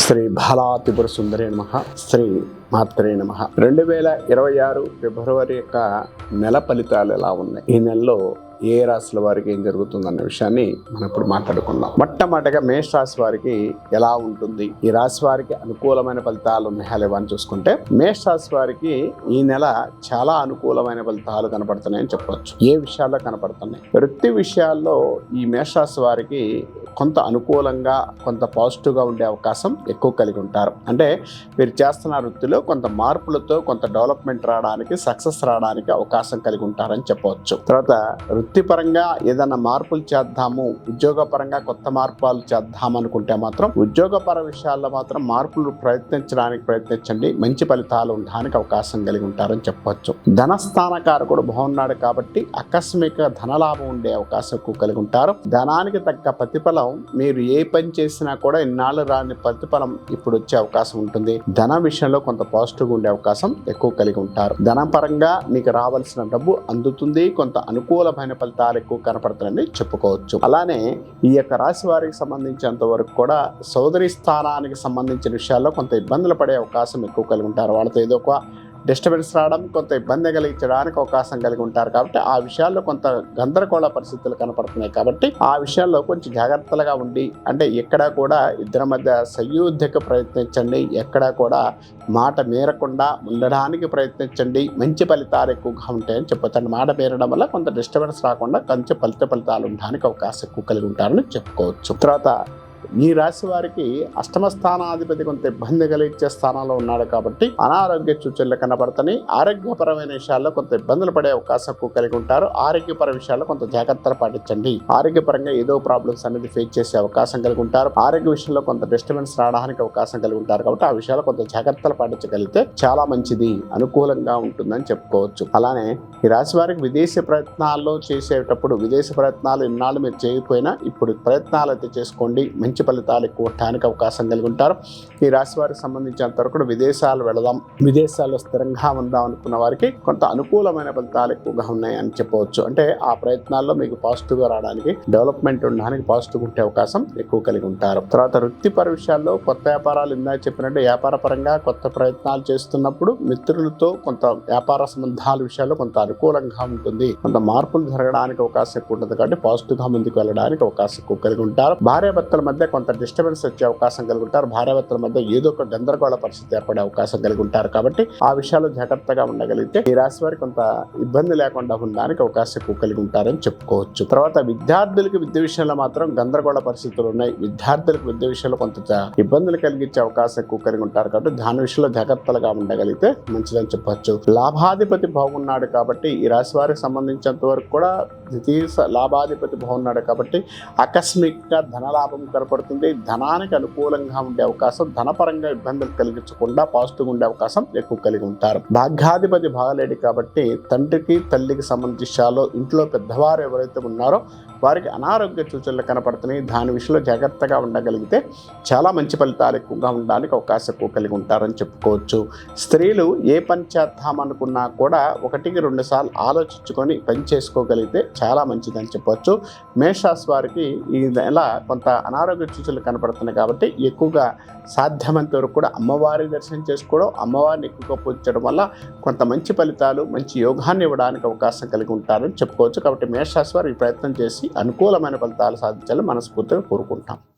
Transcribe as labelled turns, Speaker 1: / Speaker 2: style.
Speaker 1: శ్రీ బాలాత్రిపుర సుందరి నమః. శ్రీ మాత్రే నమః. 2026 ఫిబ్రవరి యొక్క నెల ఫలితాలు ఎలా ఉన్నాయి, ఈ నెలలో ఏ రాశుల వారికి ఏం జరుగుతుందన్న విషయాన్ని మనం ఇప్పుడు మాట్లాడుకుందాం. మొట్టమొదటిగా మేష రాశి వారికి ఎలా ఉంటుంది, ఈ రాశి వారికి అనుకూలమైన ఫలితాలు ఉన్నాయా లేవా అని చూసుకుంటే, మేష రాశి వారికి ఈ నెల చాలా అనుకూలమైన ఫలితాలు కనపడుతున్నాయని చెప్పవచ్చు. ఏ విషయాల్లో కనపడుతున్నాయి? వృత్తి విషయాల్లో ఈ మేష రాశి వారికి కొంత అనుకూలంగా, కొంత పాజిటివ్గా ఉండే అవకాశం ఎక్కువ కలిగి ఉంటారు. అంటే మీరు చేస్తున్న వృత్తిలో కొంత మార్పులతో కొంత డెవలప్మెంట్ రావడానికి, సక్సెస్ రావడానికి అవకాశం కలిగి ఉంటారని చెప్పవచ్చు. తర్వాత వృత్తిపరంగా ఏదైనా మార్పులు చేద్దాము, ఉద్యోగపరంగా కొత్త మార్పులు చేద్దాం అనుకుంటే మాత్రం ఉద్యోగపర విషయాల్లో మాత్రం మార్పులు ప్రయత్నించండి. మంచి ఫలితాలు ఉండడానికి అవకాశం కలిగి ఉంటారని చెప్పవచ్చు. ధనస్థానకారకుడు బాగున్నాడు కాబట్టి ఆకస్మిక ధనలాభం ఉండే అవకాశం ఎక్కువ కలిగి ఉంటారు. ధనానికి తగ్గ ప్రతిఫలం, మీరు ఏ పని చేసినా కూడా ఇన్నాళ్ళు రాని ప్రతిఫలం ఇప్పుడు వచ్చే అవకాశం ఉంటుంది. ధన విషయంలో కొంత పాజిటివ్ ఉండే అవకాశం ఎక్కువ కలిగి ఉంటారు. ధనపరంగా మీకు రావాల్సిన డబ్బు అందుతుంది. కొంత అనుకూలమైన ఫలితాలు ఎక్కువ కనపడుతుందని చెప్పుకోవచ్చు. అలానే ఈ యొక్క రాశి వారికి సంబంధించినంత వరకు కూడా సోదరి స్థానానికి సంబంధించిన విషయాల్లో కొంత ఇబ్బందులు పడే అవకాశం ఎక్కువ కలిగి ఉంటారు. వాళ్ళతో ఏదో ఒక డిస్టర్బెన్స్ రావడం, కొంత ఇబ్బంది కలిగించడానికి అవకాశం కలిగి ఉంటారు. కాబట్టి ఆ విషయాల్లో కొంత గందరగోళ పరిస్థితులు కనపడుతున్నాయి. కాబట్టి ఆ విషయాల్లో కొంచెం జాగ్రత్తగా ఉండి, అంటే ఎక్కడా కూడా ఇద్దరి మధ్య సయోధ్యకు ప్రయత్నించండి. ఎక్కడా కూడా మాట మీరకుండా ఉండడానికి ప్రయత్నించండి. మంచి ఫలితాలు ఎక్కువగా ఉంటాయని చెప్పొచ్చు. మాట మీరడం వల్ల కొంత డిస్టర్బెన్స్ రాకుండా కొంచెం ఫలితాలు ఉండడానికి అవకాశం ఎక్కువ కలిగి ఉంటారని చెప్పుకోవచ్చు. తర్వాత ఈ రాశి వారికి అష్టమ స్థానాధిపతి కొంత ఇబ్బంది కలిగించే స్థానంలో ఉన్నాడు కాబట్టి అనారోగ్య సూచనలు కనబడతాయి. ఆరోగ్యపరమైన విషయాల్లో కొంత ఇబ్బందులు పడే అవకాశం ఎక్కువ కలిగి ఉంటారు. ఆరోగ్యపర విషయాల్లో కొంత జాగ్రత్తలు పాటించండి. ఆరోగ్యపరంగా ఏదో ప్రాబ్లమ్స్ అనేది ఫేస్ చేసే అవకాశం కలిగి ఉంటారు. ఆరోగ్య విషయంలో కొంత డిస్టర్బెన్స్ రావడానికి అవకాశం కలిగి ఉంటారు. కాబట్టి ఆ విషయాల్లో కొంత జాగ్రత్తలు పాటించగలిగితే చాలా మంచిది, అనుకూలంగా ఉంటుందని చెప్పుకోవచ్చు. అలానే ఈ రాశి వారికి విదేశీ ప్రయత్నాల్లో చేసేటప్పుడు, విదేశీ ప్రయత్నాలు ఇన్నాళ్ళు మీరు చేయకపోయినా ఇప్పుడు ప్రయత్నాలు అయితే చేసుకోండి. మంచి ఫలితాలు ఎక్కువ ఉండడానికి అవకాశం కలిగి ఉంటారు. ఈ రాశి వారికి సంబంధించినంత వరకు విదేశాలు వెళదాం, విదేశాల్లో స్థిరంగా ఉందాం అనుకున్న వారికి కొంత అనుకూలమైన ఫలితాలు ఎక్కువగా ఉన్నాయని చెప్పవచ్చు. అంటే ఆ ప్రయత్నాల్లో మీకు పాజిటివ్గా రావడానికి, డెవలప్మెంట్ ఉండడానికి పాజిటివ్ ఉండే అవకాశం ఎక్కువ కలిగి ఉంటారు. తర్వాత వృత్తిపర విషయాల్లో కొత్త వ్యాపారాలు ఇందాక చెప్పినట్టు వ్యాపార పరంగా కొత్త ప్రయత్నాలు చేస్తున్నప్పుడు మిత్రులతో కొంత వ్యాపార సంబంధాల విషయాల్లో కొంత అనుకూలంగా ఉంటుంది. కొంత మార్పులు జరగడానికి అవకాశం ఎక్కువ ఉంటుంది. కాబట్టి పాజిటివ్గా ముందుకు వెళ్ళడానికి అవకాశం ఎక్కువ కలిగి ఉంటారు. భార్యాభర్తల మధ్య కొంత డిస్టర్బెన్స్ వచ్చే అవకాశం కలిగి ఉంటారు. భార్యాభర్తల మధ్య ఏదో ఒక గందరగోళ పరిస్థితి ఏర్పడే అవకాశం కలిగి ఉంటారు. కాబట్టి ఆ విషయాల్లో జాగ్రత్తగా ఉండగలిగితే ఈ రాశి వారికి కొంత ఇబ్బంది లేకుండా ఉండడానికి అవకాశం ఎక్కువ కలిగి ఉంటారని చెప్పుకోవచ్చు. తర్వాత విద్యార్థులకి విద్య విషయంలో మాత్రం గందరగోళ పరిస్థితులు ఉన్నాయి. విద్యార్థులకు విద్య విషయంలో కొంత ఇబ్బందులు కలిగించే అవకాశం ఎక్కువ కలిగి ఉంటారు. కాబట్టి దాని విషయంలో జాగ్రత్తగా ఉండగలిగితే మంచిదని చెప్పొచ్చు. లాభాధిపతి బాగున్నాడు కాబట్టి ఈ రాశి వారికి సంబంధించినంత వరకు కూడా లాభాధిపతి బాగున్నాడు కాబట్టి ఆకస్మికంగా ధనలాభం కనపడుతుంది. ధనానికి అనుకూలంగా ఉండే అవకాశం, ధనపరంగా ఇబ్బందులు కలిగించకుండా పాజిటివ్ ఉండే అవకాశం ఎక్కువ కలిగి ఉంటారు. భాగ్యాధిపతి బాగలేడు కాబట్టి తండ్రికి తల్లికి సంబంధించాలో ఇంట్లో పెద్దవారు ఎవరైతే ఉన్నారో వారికి అనారోగ్య సూచనలు కనపడుతున్నాయి. దాని విషయంలో జాగ్రత్తగా ఉండగలిగితే చాలా మంచి ఫలితాలు ఎక్కువగా ఉండడానికి అవకాశం ఎక్కువ కలిగి ఉంటారని చెప్పుకోవచ్చు. స్త్రీలు ఏ పని చేద్దామనుకున్నా కూడా 1-2 సార్లు ఆలోచించుకొని పని చేసుకోగలిగితే చాలా మంచిదని చెప్పవచ్చు. మేషరాశి వారికి ఈ నెల కొంత అనారోగ్య సూచనలు కనపడుతున్నాయి కాబట్టి ఎక్కువగా సాధ్యమైనంత వరకు కూడా అమ్మవారి దర్శనం చేసుకోవడం, అమ్మవారిని ఎక్కువగా పూజించడం వల్ల కొంత మంచి ఫలితాలు, మంచి యోగాన్ని ఇవ్వడానికి అవకాశం కలిగి ఉంటారని చెప్పుకోవచ్చు. కాబట్టి మేషరాశి వారు ఈ ప్రయత్నం చేసి అనుకూలమైన ఫలితాలు సాధించాలని మనస్ఫూర్తిగా కోరుకుంటాం.